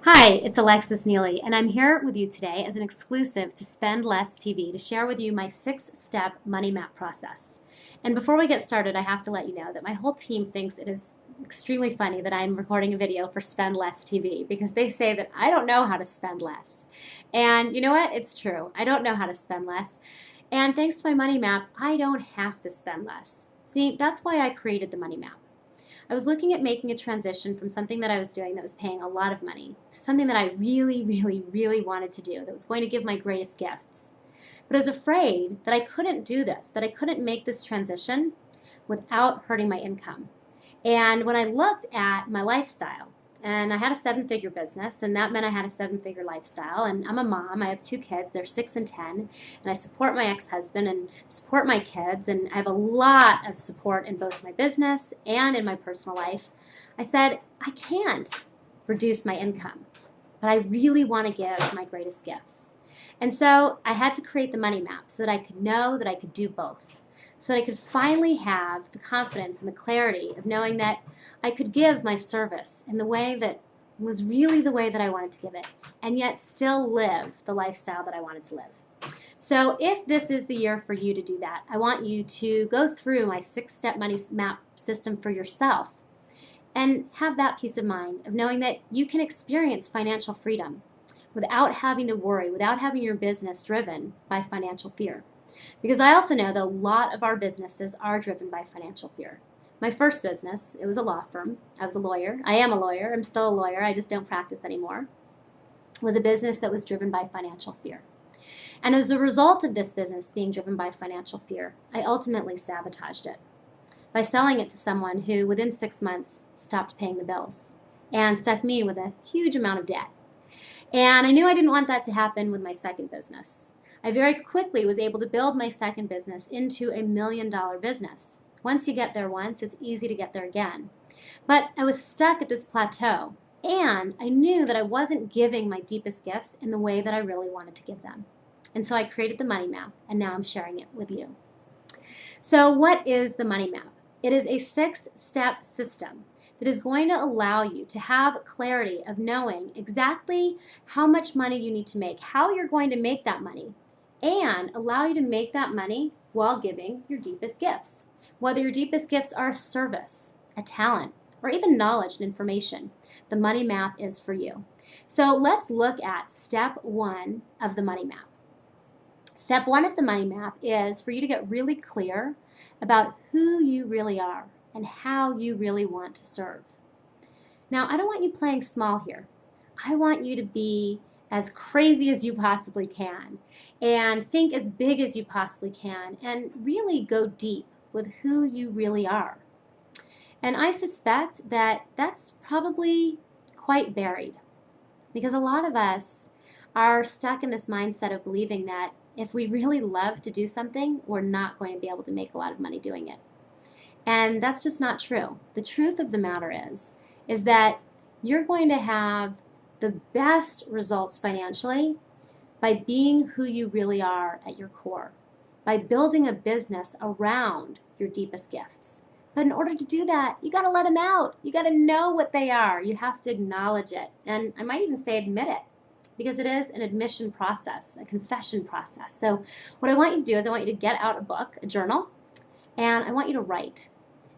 Hi, it's Alexis Neely, and I'm here with you today as an exclusive to Spend Less TV to share with you my 6-step money map process. And before we get started, I have to let you know that my whole team thinks it is extremely funny that I'm recording a video for Spend Less TV because they say that I don't know how to spend less. And you know what? It's true. I don't know how to spend less. And thanks to my money map, I don't have to spend less. See, that's why I created the money map. I was looking at making a transition from something that I was doing that was paying a lot of money to something that I really wanted to do that was going to give my greatest gifts. But I was afraid that I couldn't do this, that I couldn't make this transition without hurting my income. And when I looked at my lifestyle, and I had a 7-figure business, and that meant I had a 7-figure lifestyle. And I'm a mom. I have 2 kids. They're 6 and 10. And I support my ex-husband and support my kids. And I have a lot of support in both my business and in my personal life. I said, I can't reduce my income, but I really want to give my greatest gifts. And so I had to create the money map so that I could know that I could do both, so that I could finally have the confidence and the clarity of knowing that I could give my service in the way that was really the way that I wanted to give it, and yet still live the lifestyle that I wanted to live. So if this is the year for you to do that, I want you to go through my 6-step money map system for yourself and have that peace of mind of knowing that you can experience financial freedom without having to worry, without having your business driven by financial fear. Because I also know that a lot of our businesses are driven by financial fear. My first business, it was a law firm. I was a lawyer. I am a lawyer. I'm still a lawyer. I just don't practice anymore. It was a business that was driven by financial fear. And as a result of this business being driven by financial fear, I ultimately sabotaged it by selling it to someone who, within 6 months, stopped paying the bills and stuck me with a huge amount of debt. And I knew I didn't want that to happen with my second business. I very quickly was able to build my second business into a $1 million business. Once you get there once, it's easy to get there again. But I was stuck at this plateau, and I knew that I wasn't giving my deepest gifts in the way that I really wanted to give them. And so I created the money map, and now I'm sharing it with you. So what is the money map? It is a 6-step system that is going to allow you to have clarity of knowing exactly how much money you need to make, how you're going to make that money, and allow you to make that money while giving your deepest gifts. Whether your deepest gifts are a service, a talent, or even knowledge and information, the money map is for you. So let's look at step 1 of the money map. Step 1 of the money map is for you to get really clear about who you really are and how you really want to serve. Now, I don't want you playing small here. I want you to be as crazy as you possibly can and think as big as you possibly can and really go deep with who you really are. And I suspect that that's probably quite buried because a lot of us are stuck in this mindset of believing that if we really love to do something, we're not going to be able to make a lot of money doing it. And that's just not true. The truth of the matter is that you're going to have the best results financially by being who you really are at your core, by building a business around your deepest gifts. But in order to do that, you got to let them out. You got to know what they are. You have to acknowledge it. And I might even say admit it, because it is an admission process, a confession process. So what I want you to do is I want you to get out a book, a journal, and I want you to write.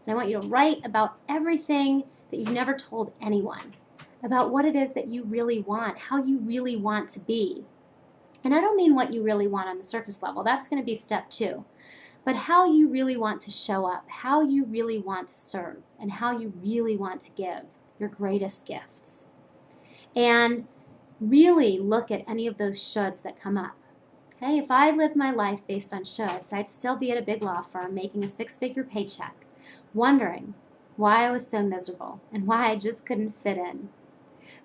And I want you to write about everything that you've never told anyone, about what it is that you really want, how you really want to be. And I don't mean what you really want on the surface level. That's going to be step 2. But how you really want to show up, how you really want to serve, and how you really want to give your greatest gifts. And really look at any of those shoulds that come up. Okay, if I lived my life based on shoulds, I'd still be at a big law firm making a 6-figure paycheck, wondering why I was so miserable and why I just couldn't fit in.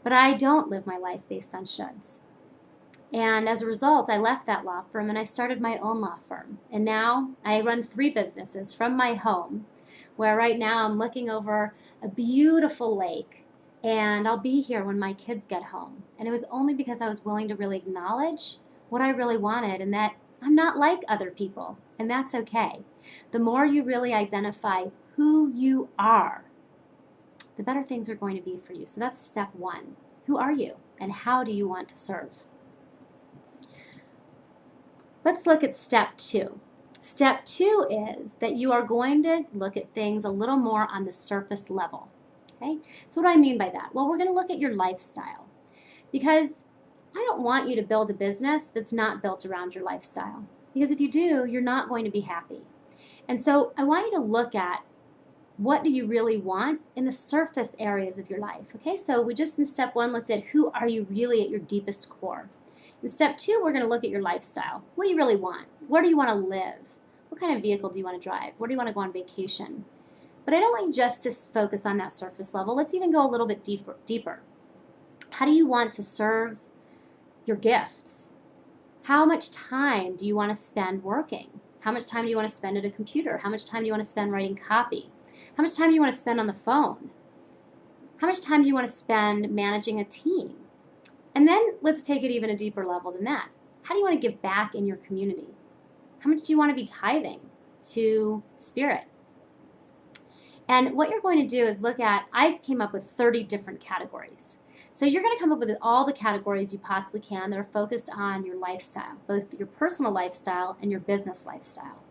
But I don't live my life based on shoulds. And as a result, I left that law firm and I started my own law firm. And now I run 3 businesses from my home, where right now I'm looking over a beautiful lake, and I'll be here when my kids get home. And it was only because I was willing to really acknowledge what I really wanted and that I'm not like other people, and that's okay. The more you really identify who you are, the better things are going to be for you. So that's step 1. Who are you and how do you want to serve? Let's look at step 2. Step 2 is that you are going to look at things a little more on the surface level. Okay? So what do I mean by that? Well, we're going to look at your lifestyle, because I don't want you to build a business that's not built around your lifestyle, because if you do, you're not going to be happy. And so I want you to look at what do you really want in the surface areas of your life. Okay, so we just in step 1 looked at who are you really at your deepest core. In step 2, we're going to look at your lifestyle. What do you really want? Where do you want to live? What kind of vehicle do you want to drive? Where do you want to go on vacation? But I don't want you just to focus on that surface level. Let's even go a little bit deeper. How do you want to serve your gifts? How much time do you want to spend working? How much time do you want to spend at a computer? How much time do you want to spend writing copy? How much time do you want to spend on the phone? How much time do you want to spend managing a team? And then let's take it even a deeper level than that. How do you want to give back in your community? How much do you want to be tithing to Spirit? And what you're going to do is look at, I came up with 30 different categories. So you're going to come up with all the categories you possibly can that are focused on your lifestyle, both your personal lifestyle and your business lifestyle.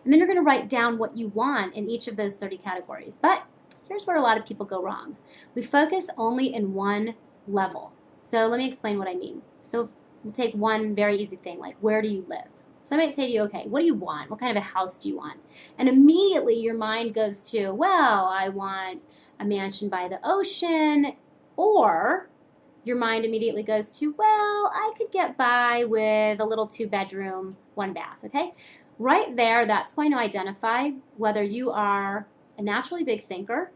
And then you're going to write down what you want in each of those 30 categories. But here's where a lot of people go wrong. We focus only in one level. So let me explain what I mean. So we'll take one very easy thing, like where do you live? So I might say to you, okay, what do you want? What kind of a house do you want? And immediately your mind goes to, well, I want a mansion by the ocean. Or your mind immediately goes to, well, I could get by with a little 2-bedroom, 1-bath, okay? Right there, that's going to identify whether you are a naturally big thinker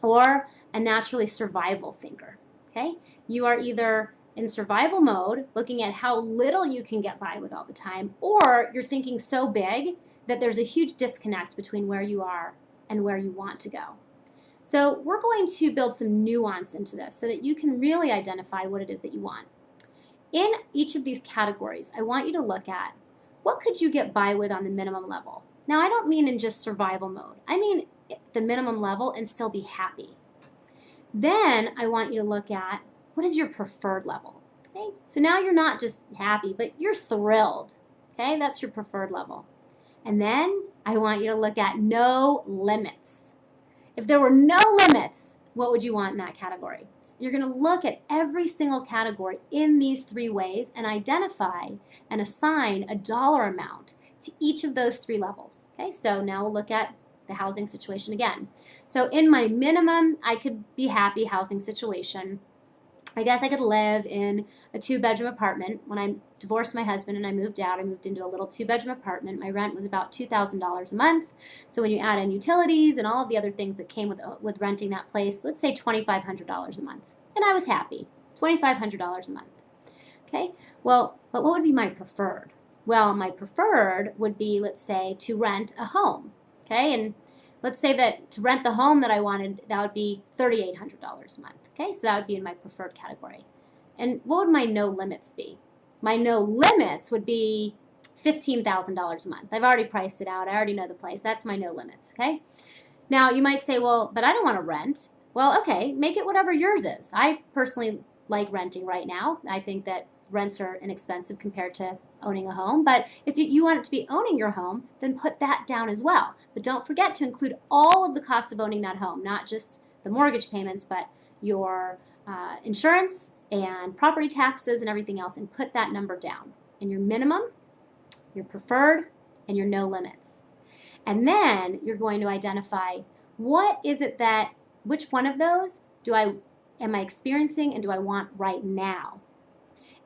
or a naturally survival thinker, okay? You are either in survival mode, looking at how little you can get by with all the time, or you're thinking so big that there's a huge disconnect between where you are and where you want to go. So we're going to build some nuance into this so that you can really identify what it is that you want. In each of these categories, I want you to look at what could you get by with on the minimum level. Now, I don't mean in just survival mode. I mean the minimum level and still be happy. Then I want you to look at what is your preferred level. Okay? So now you're not just happy, but you're thrilled. Okay? That's your preferred level. And then I want you to look at no limits. If there were no limits, what would you want in that category? You're going to look at every single category in these 3 ways and identify and assign a dollar amount to each of those 3 levels. Okay, so now we'll look at the housing situation again. So in my minimum, I could be happy housing situation, I guess I could live in a 2-bedroom apartment. When I divorced my husband and I moved out, I moved into a little 2-bedroom apartment. My rent was about $2,000 a month. So when you add in utilities and all of the other things that came with renting that place, let's say $2,500 a month. And I was happy, $2,500 a month. Okay, well, but what would be my preferred? Well, my preferred would be, let's say, to rent a home. Okay, and let's say that to rent the home that I wanted, that would be $3,800 a month. Okay, so that would be in my preferred category. And what would my no limits be? My no limits would be $15,000 a month. I've already priced it out. I already know the place. That's my no limits, okay? Now, you might say, well, but I don't want to rent. Well, okay, make it whatever yours is. I personally like renting right now. I think that rents are inexpensive compared to owning a home. But if you want it to be owning your home, then put that down as well. But don't forget to include all of the costs of owning that home, not just the mortgage payments, but your insurance and property taxes and everything else, and put that number down in your minimum, your preferred, and your no limits. And then you're going to identify what is it that, which one of those am I experiencing and do I want right now?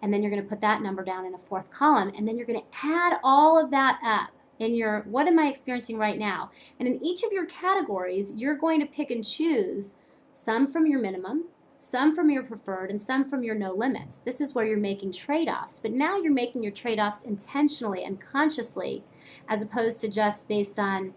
And then you're going to put that number down in a 4th column, and then you're going to add all of that up in your, what am I experiencing right now? And in each of your categories, you're going to pick and choose some from your minimum, some from your preferred, and some from your no limits. This is where you're making trade-offs, but now you're making your trade-offs intentionally and consciously, as opposed to just based on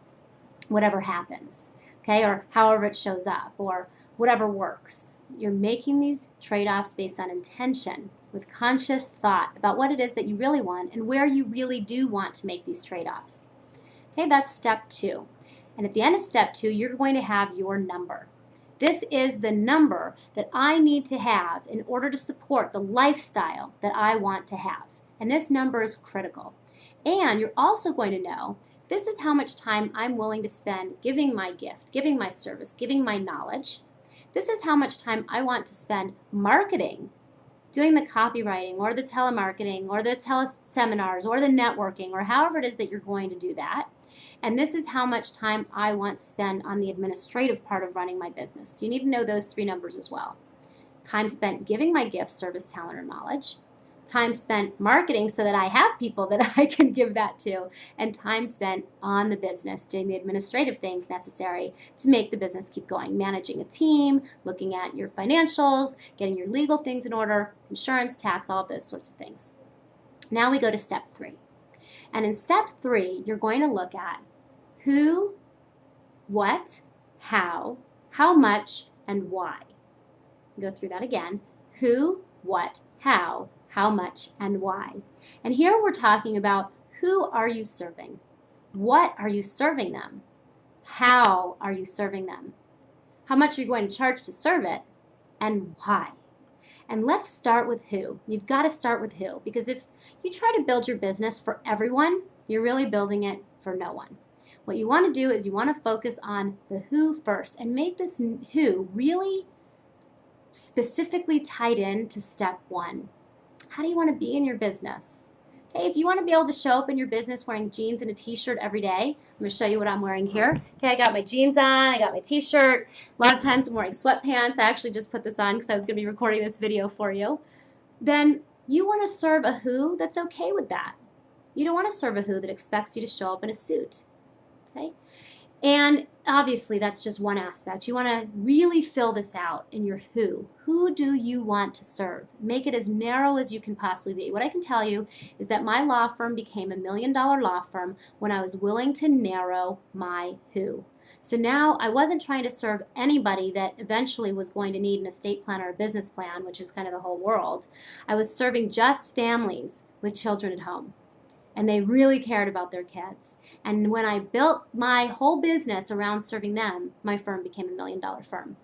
whatever happens, okay, or however it shows up, or whatever works. You're making these trade-offs based on intention, with conscious thought about what it is that you really want and where you really do want to make these trade-offs. Okay, that's step 2. And at the end of step 2, you're going to have your number. This is the number that I need to have in order to support the lifestyle that I want to have. And this number is critical. And you're also going to know this is how much time I'm willing to spend giving my gift, giving my service, giving my knowledge. This is how much time I want to spend marketing, doing the copywriting or the telemarketing or the teleseminars or the networking or however it is that you're going to do that. And this is how much time I want to spend on the administrative part of running my business. So you need to know those three numbers as well. Time spent giving my gift, service, talent, or knowledge. Time spent marketing so that I have people that I can give that to. And time spent on the business, doing the administrative things necessary to make the business keep going. Managing a team, looking at your financials, getting your legal things in order, insurance, tax, all of those sorts of things. Now we go to step 3. And in step 3, you're going to look at who, what, how much, and why. Go through that again. Who, what, how much, and why. And here we're talking about who are you serving? What are you serving them? How are you serving them? How much are you going to charge to serve it? And why? And let's start with who. You've got to start with who, because if you try to build your business for everyone, you're really building it for no one. What you want to do is you want to focus on the who first and make this who really specifically tied in to step 1. How do you want to be in your business? Okay, if you want to be able to show up in your business wearing jeans and a t-shirt every day, I'm going to show you what I'm wearing here. Okay, I got my jeans on, I got my t-shirt. A lot of times I'm wearing sweatpants. I actually just put this on because I was going to be recording this video for you. Then you want to serve a who that's okay with that. You don't want to serve a who that expects you to show up in a suit. Okay? And obviously that's just one aspect. You want to really fill this out in your who. Who do you want to serve? Make it as narrow as you can possibly be. What I can tell you is that my law firm became $1 million law firm when I was willing to narrow my who. So now I wasn't trying to serve anybody that eventually was going to need an estate plan or a business plan, which is kind of the whole world. I was serving just families with children at home. And they really cared about their kids. And when I built my whole business around serving them, my firm became $1 million firm.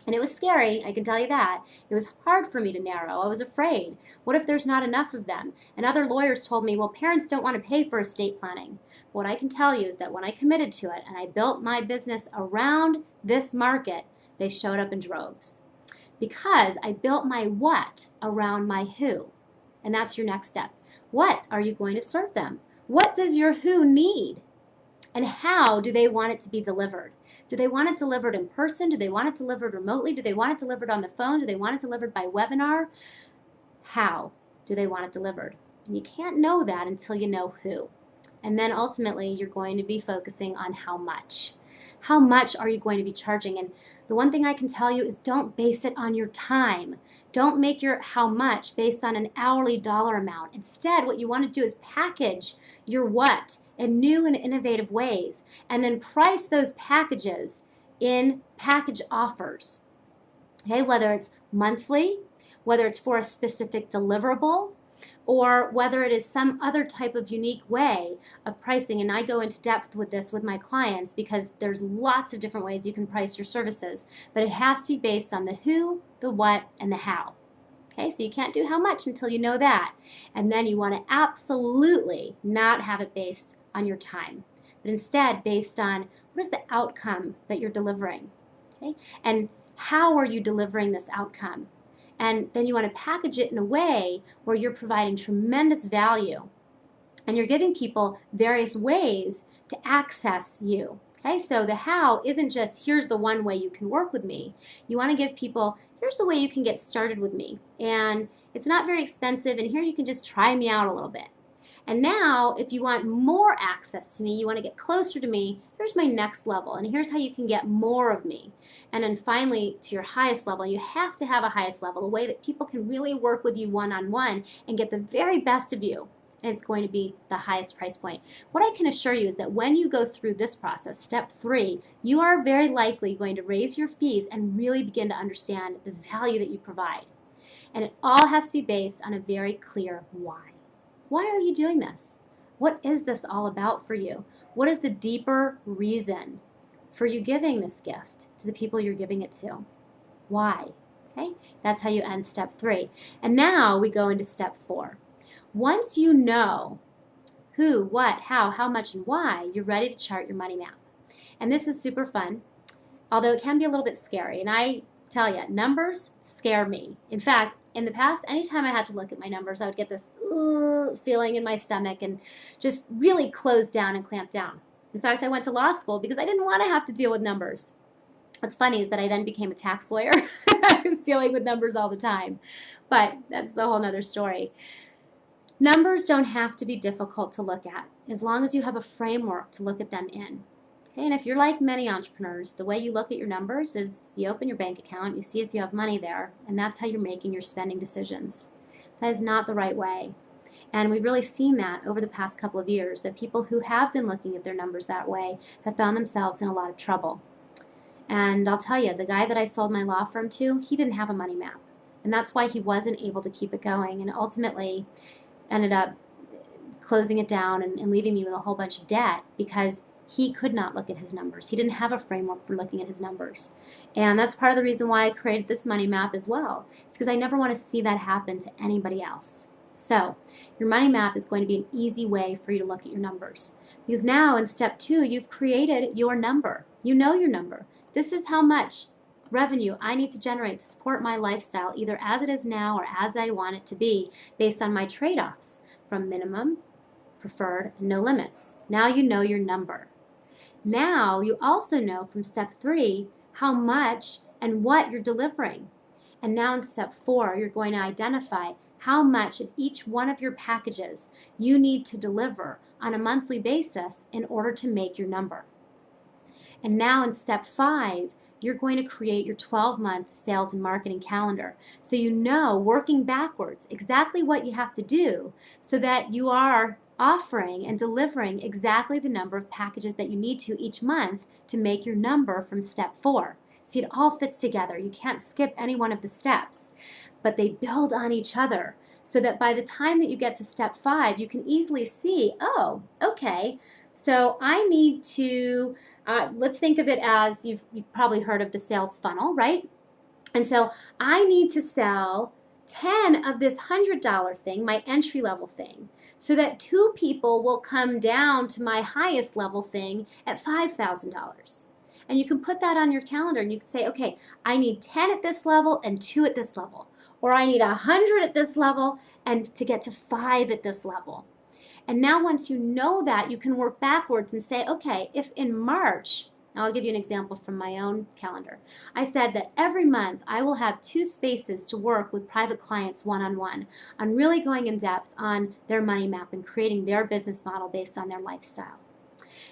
And it was scary, I can tell you that. It was hard for me to narrow. I was afraid. What if there's not enough of them? And other lawyers told me, well, parents don't want to pay for estate planning. What I can tell you is that when I committed to it and I built my business around this market, they showed up in droves. Because I built my what around my who. And that's your next step. What are you going to serve them? What does your who need? And how do they want it to be delivered? Do they want it delivered in person? Do they want it delivered remotely? Do they want it delivered on the phone? Do they want it delivered by webinar? How do they want it delivered? And you can't know that until you know who. And then ultimately, you're going to be focusing on how much. How much are you going to be charging? And the one thing I can tell you is don't base it on your time. Don't make your how much based on an hourly dollar amount. Instead, what you want to do is package your what in new and innovative ways, and then price those packages in package offers. Okay, whether it's monthly, whether it's for a specific deliverable, or whether it is some other type of unique way of pricing. And I go into depth with this with my clients because there's lots of different ways you can price your services, but it has to be based on the who, the what, and the how. Okay, so you can't do how much until you know that. And then you want to absolutely not have it based on your time, but instead based on what is the outcome that you're delivering. Okay, and how are you delivering this outcome? And then you want to package it in a way where you're providing tremendous value and you're giving people various ways to access you. Okay, so the how isn't just here's the one way you can work with me. You want to give people here's the way you can get started with me. And it's not very expensive, and here you can just try me out a little bit. And now, if you want more access to me, you want to get closer to me, here's my next level, and here's how you can get more of me. And then finally, to your highest level, you have to have a highest level, a way that people can really work with you one-on-one and get the very best of you. And it's going to be the highest price point. What I can assure you is that when you go through this process, step 3, you are very likely going to raise your fees and really begin to understand the value that you provide. And it all has to be based on a very clear why. Why are you doing this? What is this all about for you? What is the deeper reason? for you giving this gift to the people you're giving it to. Why? Okay, that's how you end step 3. And now we go into step 4. Once you know who, what, how much, and why, you're ready to chart your money map. And this is super fun, although it can be a little bit scary. And I tell you, numbers scare me. In fact, in the past, anytime I had to look at my numbers, I would get this feeling in my stomach and just really close down and clamp down. In fact, I went to law school because I didn't want to have to deal with numbers. What's funny is that I then became a tax lawyer. I was dealing with numbers all the time. But that's a whole nother story. Numbers don't have to be difficult to look at as long as you have a framework to look at them in. Okay, and if you're like many entrepreneurs, the way you look at your numbers is you open your bank account, you see if you have money there, and that's how you're making your spending decisions. That is not the right way. And we've really seen that over the past couple of years, that people who have been looking at their numbers that way have found themselves in a lot of trouble. And I'll tell you, the guy that I sold my law firm to, he didn't have a money map. And that's why he wasn't able to keep it going, and ultimately ended up closing it down and leaving me with a whole bunch of debt because he could not look at his numbers. He didn't have a framework for looking at his numbers. And that's part of the reason why I created this money map as well. It's because I never want to see that happen to anybody else. So your money map is going to be an easy way for you to look at your numbers. Because now in step 2, you've created your number. You know your number. This is how much revenue I need to generate to support my lifestyle, either as it is now or as I want it to be, based on my trade-offs from minimum, preferred, and no limits. Now you know your number. Now you also know from step 3 how much and what you're delivering. And now in step 4, you're going to identify how much of each one of your packages you need to deliver on a monthly basis in order to make your number. And now in step 5, you're going to create your 12-month sales and marketing calendar. So you know, working backwards, exactly what you have to do so that you are offering and delivering exactly the number of packages that you need to each month to make your number from step 4. See, it all fits together. You can't skip any one of the steps, but they build on each other so that by the time that you get to step 5, you can easily see, oh, okay, so I need to, let's think of it as you've probably heard of the sales funnel, right? And so I need to sell 10 of this $100 thing, my entry level thing, so that 2 people will come down to my highest level thing at $5,000. And you can put that on your calendar and you can say, okay, I need 10 at this level and 2 at this level. Or I need 100 at this level and to get to 5 at this level. And now once you know that, you can work backwards and say, okay, if in March, I'll give you an example from my own calendar. I said that every month I will have 2 spaces to work with private clients one-on-one on really going in depth on their money map and creating their business model based on their lifestyle.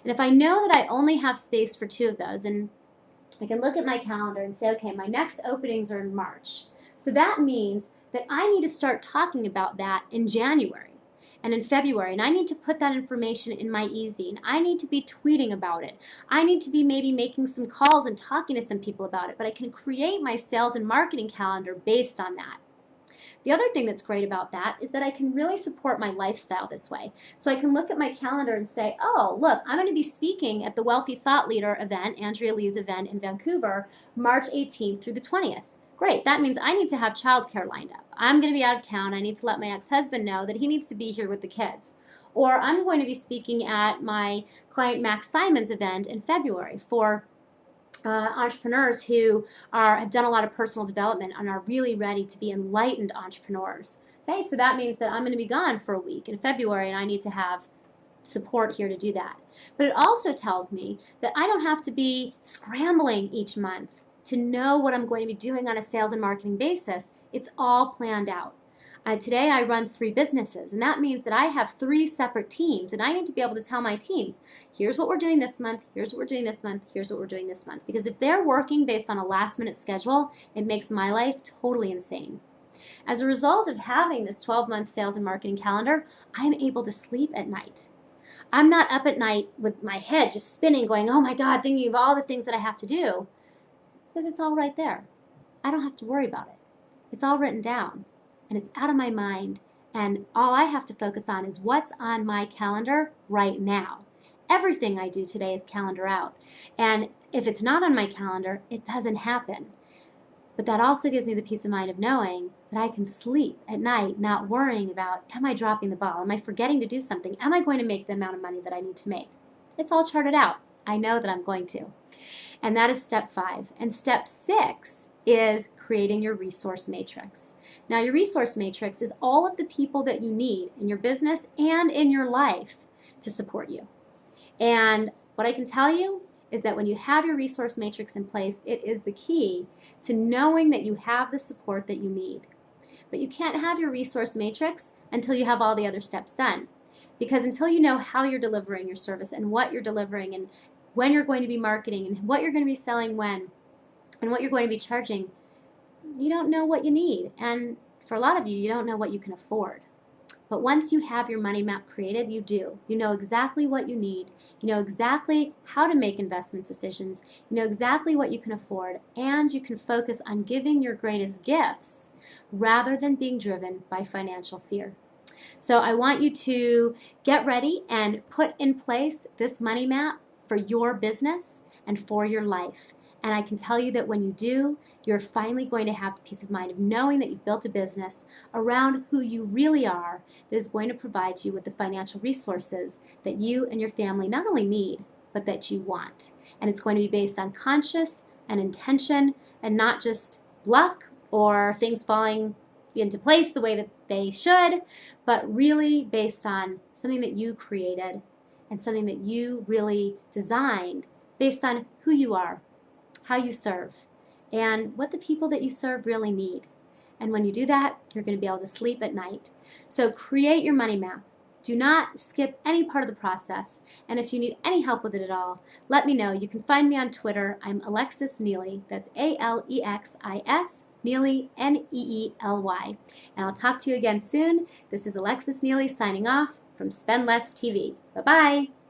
And if I know that I only have space for 2 of those, and I can look at my calendar and say, okay, my next openings are in March. So that means that I need to start talking about that in January and in February, and I need to put that information in my e-zine. I need to be tweeting about it. I need to be maybe making some calls and talking to some people about it, but I can create my sales and marketing calendar based on that. The other thing that's great about that is that I can really support my lifestyle this way. So I can look at my calendar and say, oh, look, I'm going to be speaking at the Wealthy Thought Leader event, Andrea Lee's event in Vancouver, March 18th through the 20th. Great, that means I need to have childcare lined up. I'm going to be out of town. I need to let my ex-husband know that he needs to be here with the kids. Or I'm going to be speaking at my client Max Simon's event in February for entrepreneurs who have done a lot of personal development and are really ready to be enlightened entrepreneurs. Okay, so that means that I'm going to be gone for a week in February and I need to have support here to do that. But it also tells me that I don't have to be scrambling each month to know what I'm going to be doing on a sales and marketing basis. It's all planned out. Today I run 3 businesses, and that means that I have 3 separate teams, and I need to be able to tell my teams, here's what we're doing this month, here's what we're doing this month, here's what we're doing this month. Because if they're working based on a last-minute schedule, it makes my life totally insane. As a result of having this 12-month sales and marketing calendar, I'm able to sleep at night. I'm not up at night with my head just spinning, going, oh my God, thinking of all the things that I have to do, because it's all right there. I don't have to worry about it. It's all written down. And it's out of my mind, and all I have to focus on is what's on my calendar right now. Everything I do today is calendar out. And If it's not on my calendar, it doesn't happen. But that also gives me the peace of mind of knowing that I can sleep at night, not worrying about, am I dropping the ball? Am I forgetting to do something? Am I going to make the amount of money that I need to make? It's all charted out. I know that I'm going to. And that is step 5. And step 6 is creating your resource matrix. Now, your resource matrix is all of the people that you need in your business and in your life to support you. And what I can tell you is that when you have your resource matrix in place, it is the key to knowing that you have the support that you need. But you can't have your resource matrix until you have all the other steps done. Because until you know how you're delivering your service and what you're delivering and when you're going to be marketing and what you're going to be selling when and what you're going to be charging, you don't know what you need. And for a lot of you, you don't know what you can afford. But once you have your money map created, you do. You know exactly what you need. You know exactly how to make investment decisions. You know exactly what you can afford. And you can focus on giving your greatest gifts rather than being driven by financial fear. So I want you to get ready and put in place this money map for your business and for your life. And I can tell you that when you do, you're finally going to have the peace of mind of knowing that you've built a business around who you really are that is going to provide you with the financial resources that you and your family not only need, but that you want. And it's going to be based on conscious and intention and not just luck or things falling into place the way that they should, but really based on something that you created and something that you really designed based on who you are, how you serve, and what the people that you serve really need. And when you do that, you're going to be able to sleep at night. So create your money map. Do not skip any part of the process. And if you need any help with it at all, let me know. You can find me on Twitter. I'm Alexis Neely. That's Alexis Neely, Neely. And I'll talk to you again soon. This is Alexis Neely signing off from Spend Less TV. Bye-bye.